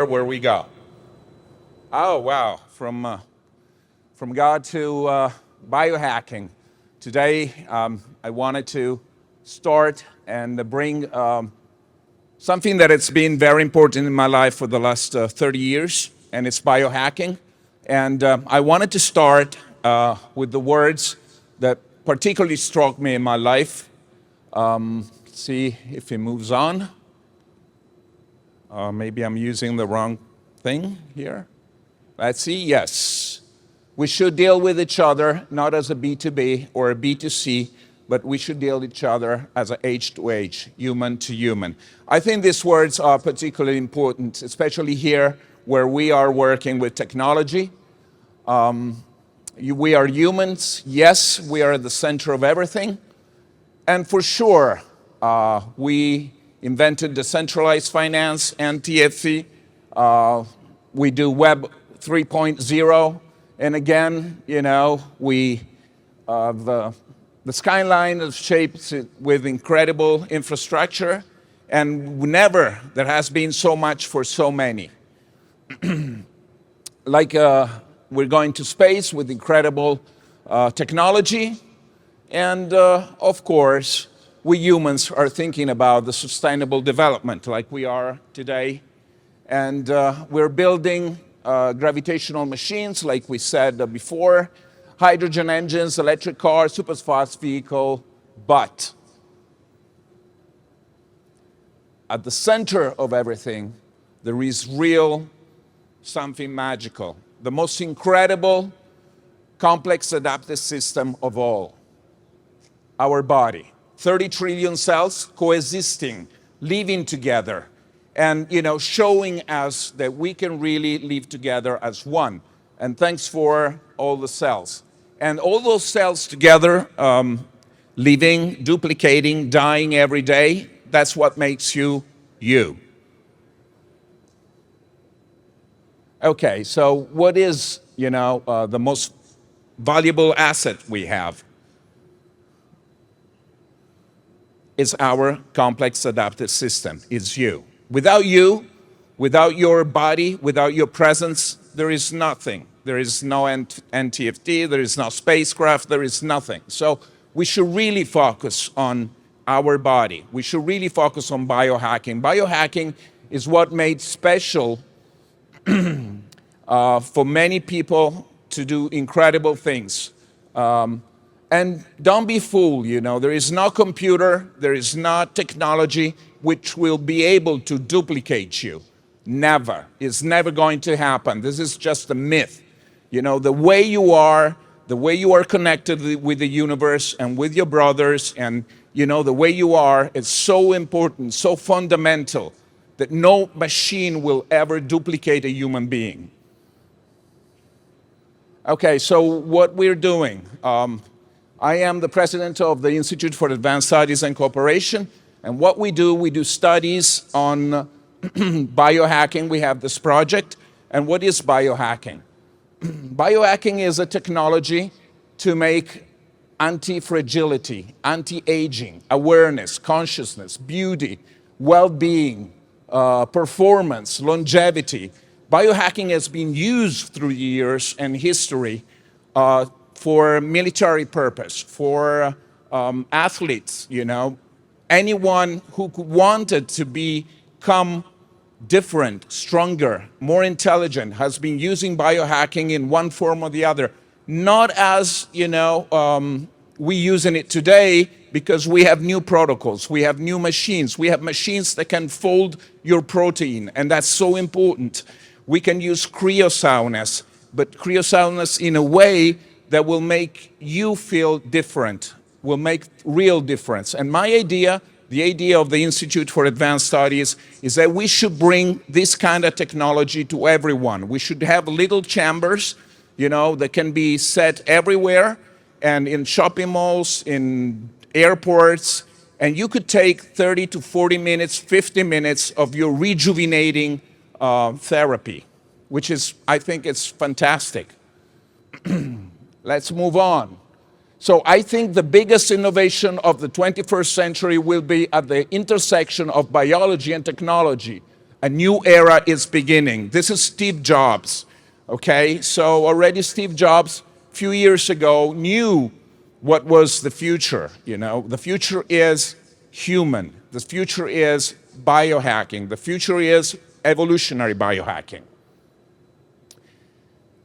where we go. Oh, wow. From God to biohacking. Today, I wanted to start and bring something that has been very important in my life for the last 30 years, and it's biohacking. And I wanted to start with the words that particularly struck me in my life. See if it moves on. Maybe I'm using the wrong thing here. Let's see, yes. We should deal with each other, not as a B2B or a B2C, but we should deal with each other as a age to age, human to human. I think these words are particularly important, especially here where we are working with technology. We are humans, yes, we are at the center of everything. And for sure, we invented decentralized finance and TFC. We do Web 3.0. And again, you know, the skyline is shaped with incredible infrastructure. And never there has been so much for so many. Like we're going to space with incredible technology. And of course, we humans are thinking about the sustainable development like we are today. And we're building gravitational machines, like we said before, hydrogen engines, electric cars, superfast vehicle. But at the center of everything, there is real something magical, the most incredible, complex adaptive system of all, our body. 30 trillion cells coexisting, living together, and showing us that we can really live together as one. And thanks for all the cells. And all those cells together, living, duplicating, dying every day, that's what makes you, you. Okay, so what is, the most valuable asset we have? It's our complex adaptive system. It's you. Without you, without your body, without your presence, there is nothing. There is no NTFT, there is no spacecraft, there is nothing. So we should really focus on our body. We should really focus on biohacking. Biohacking is what made special for many people to do incredible things. And don't be fooled, there is no computer, there is no technology which will be able to duplicate you. Never. It's never going to happen. This is just a myth. The way you are connected with the universe and with your brothers and, the way you are is so important, so fundamental that no machine will ever duplicate a human being. Okay, so what we're doing. I am the president of the Institute for Advanced Studies and Cooperation, and what we do studies on biohacking. We have this project, and what is biohacking? Biohacking is a technology to make anti-fragility, anti-aging, awareness, consciousness, beauty, well-being, performance, longevity. Biohacking has been used through years and history for military purpose, for athletes, anyone who wanted to become different, stronger, more intelligent has been using biohacking in one form or the other. Not as, we using it today because we have new protocols, we have new machines, we have machines that can fold your protein, and that's so important. We can use cryosaunas, but cryosaunas in a way that will make you feel different, will make real difference. And my idea, the idea of the Institute for Advanced Studies, is that we should bring this kind of technology to everyone. We should have little chambers, that can be set everywhere, and in shopping malls, in airports, and you could take 30 to 40 minutes, 50 minutes of your rejuvenating therapy, which is, I think it's fantastic. Let's move on. So I think the biggest innovation of the 21st century will be at the intersection of biology and technology. A new era is beginning. This is Steve Jobs, okay? So already Steve Jobs, a few years ago, knew what was the future, you know? The future is human. The future is biohacking. The future is evolutionary biohacking.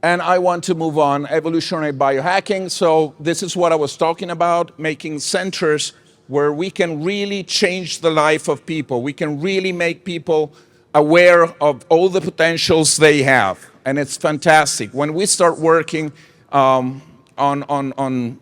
And I want to move on, evolutionary biohacking. So this is what I was talking about, making centers where we can really change the life of people. We can really make people aware of all the potentials they have. And it's fantastic. When we start working on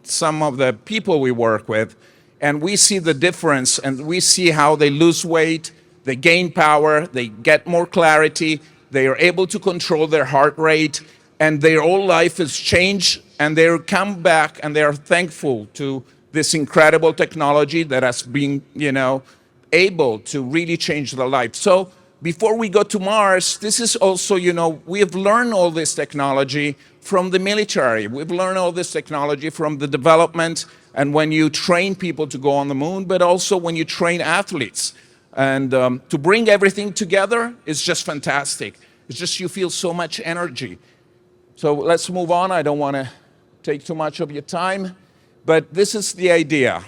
some of the people we work with, and we see the difference, and we see how they lose weight, they gain power, they get more clarity, they are able to control their heart rate, and their whole life is changed, and they come back and they are thankful to this incredible technology that has been, able to really change their life. So before we go to Mars, this is also, we have learned all this technology from the military. We've learned all this technology from the development and when you train people to go on the moon, but also when you train athletes. And to bring everything together is just fantastic. It's just you feel so much energy. So let's move on. I don't want to take too much of your time, but this is the idea,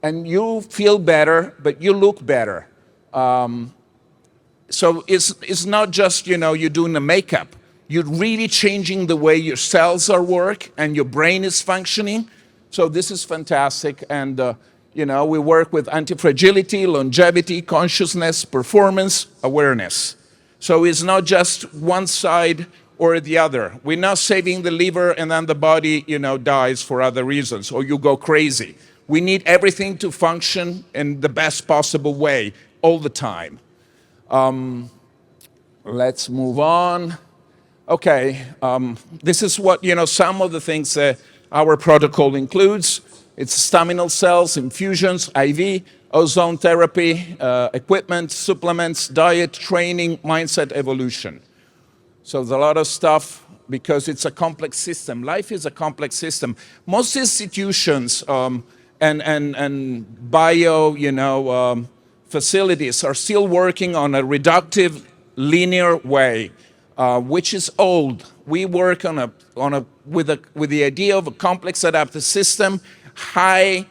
and you feel better, but you look better. So it's not just, you're doing the makeup. You're really changing the way your cells are work and your brain is functioning. So this is fantastic. And, we work with anti-fragility, longevity, consciousness, performance, awareness. So it's not just one side or the other. We're not saving the liver and then the body, dies for other reasons, or you go crazy. We need everything to function in the best possible way all the time. Let's move on. Okay, this is what, some of the things our protocol includes. It's staminal cells, infusions, IV, ozone therapy, equipment, supplements, diet, training, mindset, evolution. So there's a lot of stuff because it's a complex system. Life is a complex system. Most institutions and bio, facilities are still working on a reductive, linear way, which is old. We work with the idea of a complex adaptive system, high,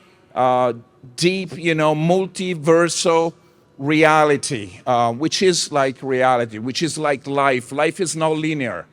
deep, multiversal reality, which is like reality, which is like life. Life is not linear.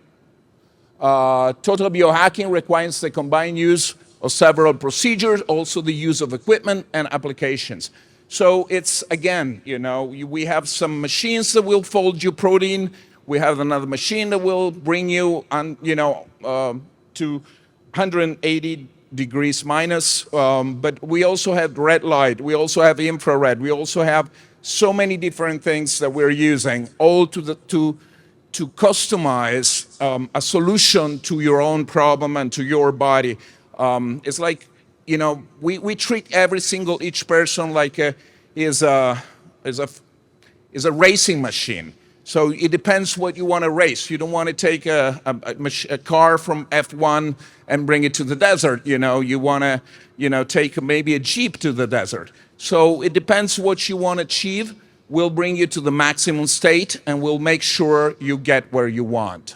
Total biohacking requires the combined use of several procedures, also the use of equipment and applications. So it's, again, we have some machines that will fold your protein. We have another machine that will bring you to 180 degrees minus. But we also have red light. We also have infrared. We also have so many different things that we're using, all to customize a solution to your own problem and to your body. It's like, we treat each person like is a racing machine. So it depends what you want to race. You don't want to take a car from F1 and bring it to the desert. You want to, take maybe a Jeep to the desert. So it depends what you want to achieve. We'll bring you to the maximum state and we'll make sure you get where you want.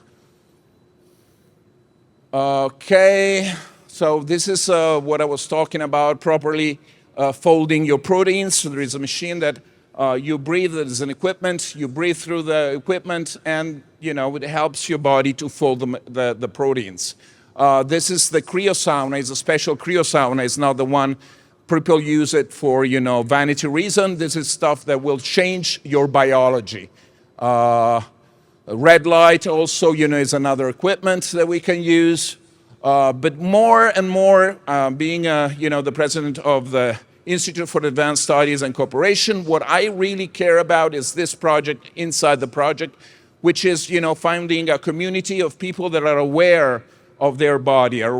Okay, so this is what I was talking about, properly folding your proteins. So there is a machine that you breathe, there's an equipment, you breathe through the equipment and, it helps your body to fold the proteins. This is the cryosauna, it's a special cryosauna, it's not the one people use it for, vanity reason. This is stuff that will change your biology. Red light also, is another equipment that we can use. But more and more, being, the president of the Institute for Advanced Studies and Cooperation, what I really care about is this project inside the project, which is, finding a community of people that are aware of their body, are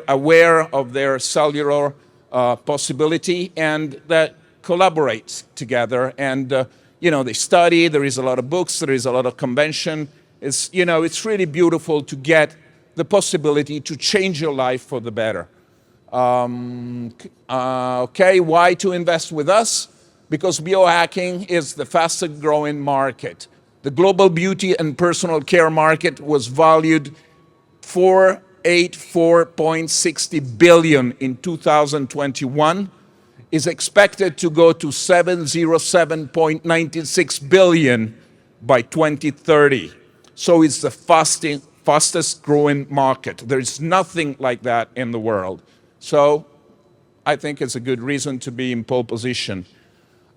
aware of their cellular possibility, and that collaborate together. And, they study, there is a lot of books, there is a lot of convention. It's, it's really beautiful to get the possibility to change your life for the better. Okay, why to invest with us? because biohacking is the fastest growing market. The global beauty and personal care market was valued 484.60 billion in 2021, is expected to go to 707.96 billion by 2030. So it's the fastest growing market. There is nothing like that in the world. So I think it's a good reason to be in pole position.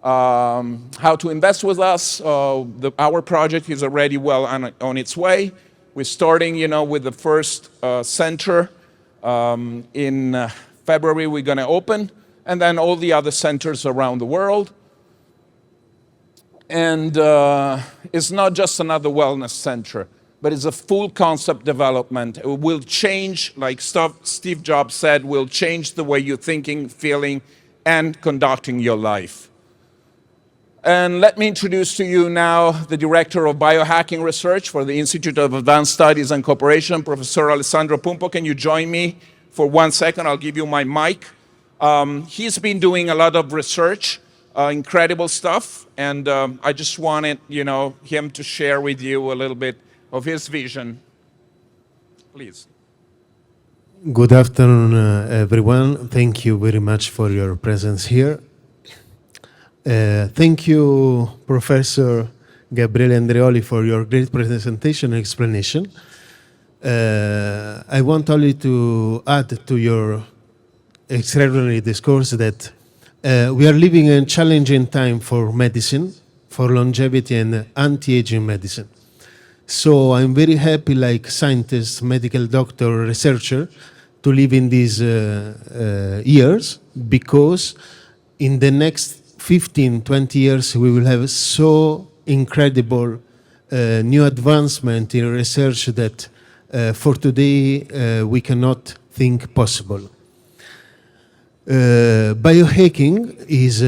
How to invest with us? Our project is already well on its way. We're starting, with the first center in February. We're going to open, and then all the other centers around the world. And it's not just another wellness center, but it's a full concept development. It will change, like Steve Jobs said, will change the way you're thinking, feeling, and conducting your life. And let me introduce to you now the Director of Biohacking Research for the Institute of Advanced Studies and Cooperation, Professor Alessandro Pumpo. Can you join me for 1 second? I'll give you my mic. He's been doing a lot of research, incredible stuff, and I just wanted, him to share with you a little bit of his vision. Please. Good afternoon, everyone. Thank you very much for your presence here. Thank you, Professor Gabriele Andreoli, for your great presentation and explanation. I want only to add to your extraordinary discourse that we are living in a challenging time for medicine, for longevity and anti-aging medicine. So I'm very happy, like scientist, medical doctor, researcher, to live in these years, because in the next 15, 20 years, we will have so incredible new advancement in research that for today we cannot think possible. Biohacking is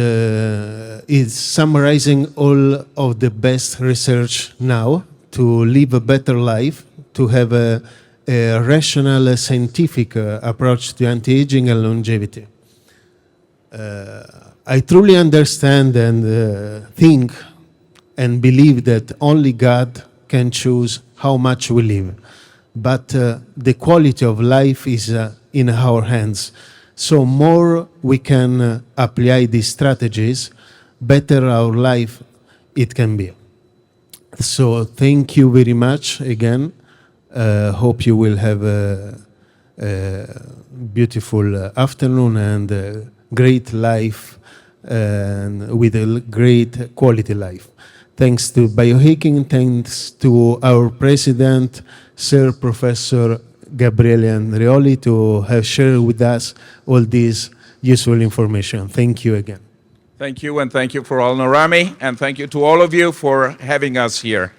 summarizing all of the best research now to live a better life, to have a rational, scientific approach to anti-aging and longevity. I truly understand and think and believe that only God can choose how much we live. But the quality of life is in our hands. So more we can apply these strategies, better our life it can be. So thank you very much again. Hope you will have a beautiful afternoon and a great life, and with a great quality life. Thanks to biohacking, thanks to our president, Sir Professor Gabriele Andreoli, to have shared with us all this useful information. Thank you again. Thank you, and thank you for all Norami, and thank you to all of you for having us here.